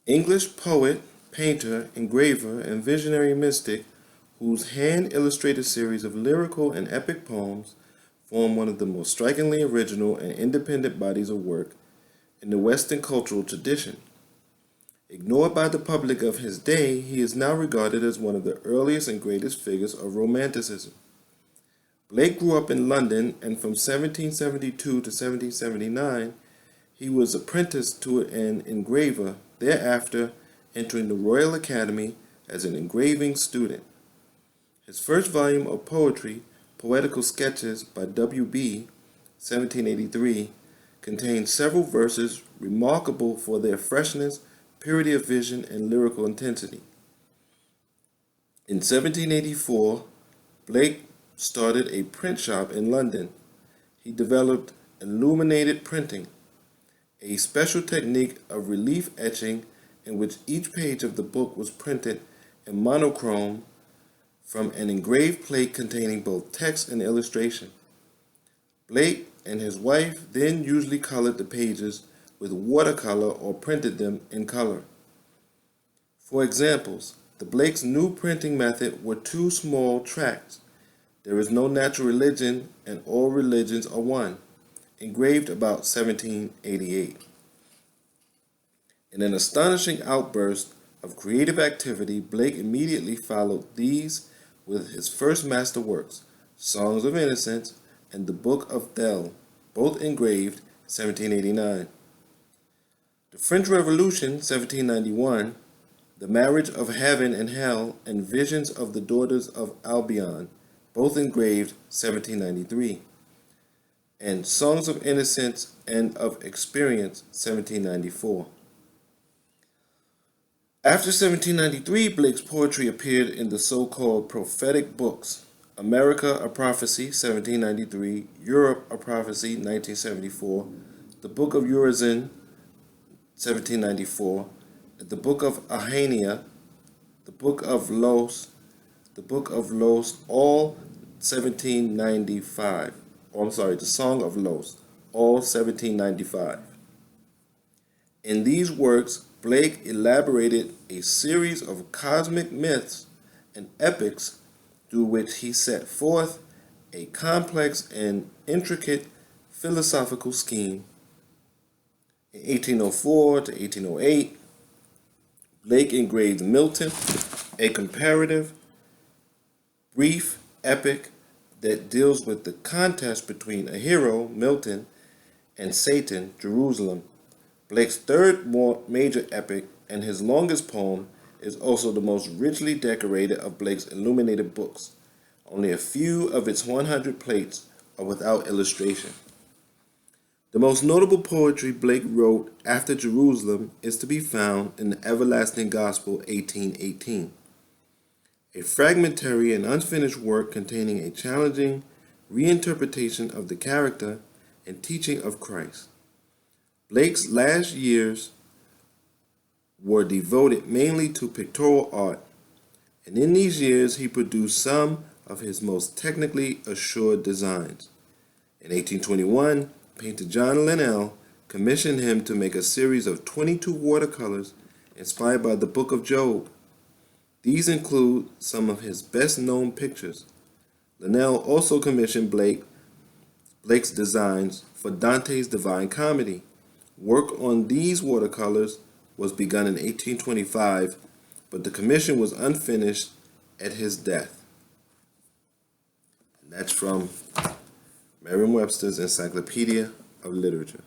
English poet, painter, engraver, and visionary mystic whose hand-illustrated series of lyrical and epic poems form one of the most strikingly original and independent bodies of work in the Western cultural tradition. Ignored by the public of his day, he is now regarded as one of the earliest and greatest figures of Romanticism. Blake grew up in London, and from 1772 to 1779, he was apprenticed to an engraver, thereafter entering the Royal Academy as an engraving student. His first volume of poetry, Poetical Sketches by W.B., 1783, contains several verses remarkable for their freshness, purity of vision, and lyrical intensity. In 1784, Blake started a print shop in London. He developed illuminated printing, a special technique of relief etching in which each page of the book was printed in monochrome from an engraved plate containing both text and illustration. Blake and his wife then usually colored the pages with watercolor or printed them in color. For examples, the Blake's new printing method were two small tracts, There is no natural religion and all religions are one, engraved about 1788. In an astonishing outburst of creative activity, Blake immediately followed these with his first masterworks, Songs of Innocence and the Book of Thel, both engraved 1789. The French Revolution, 1791, The Marriage of Heaven and Hell, and Visions of the Daughters of Albion, both engraved 1793. And Songs of Innocence and of Experience, 1794. After 1793, Blake's poetry appeared in the so-called prophetic books, America, A Prophecy, 1793, Europe, A Prophecy, 1974, the Book of Urizen, 1794, the Book of Ahania, the Book of Los, all 1795. The Song of Los, all 1795. In these works, Blake elaborated a series of cosmic myths and epics through which he set forth a complex and intricate philosophical scheme. In 1804 to 1808, Blake engraved Milton, a comparative, brief epic that deals with the contest between a hero, Milton, and Satan, Jerusalem. Blake's third major epic and his longest poem is also the most richly decorated of Blake's illuminated books. Only a few of its 100 plates are without illustration. The most notable poetry Blake wrote after Jerusalem is to be found in the Everlasting Gospel, 1818, a fragmentary and unfinished work containing a challenging reinterpretation of the character and teaching of Christ. Blake's last years were devoted mainly to pictorial art, and in these years he produced some of his most technically assured designs. In 1821, painter John Linnell commissioned him to make a series of 22 watercolors inspired by the Book of Job. These include some of his best-known pictures. Linnell also commissioned Blake's designs for Dante's Divine Comedy. Work on these watercolors was begun in 1825, but the commission was unfinished at his death. And that's from Merriam-Webster's Encyclopedia of Literature.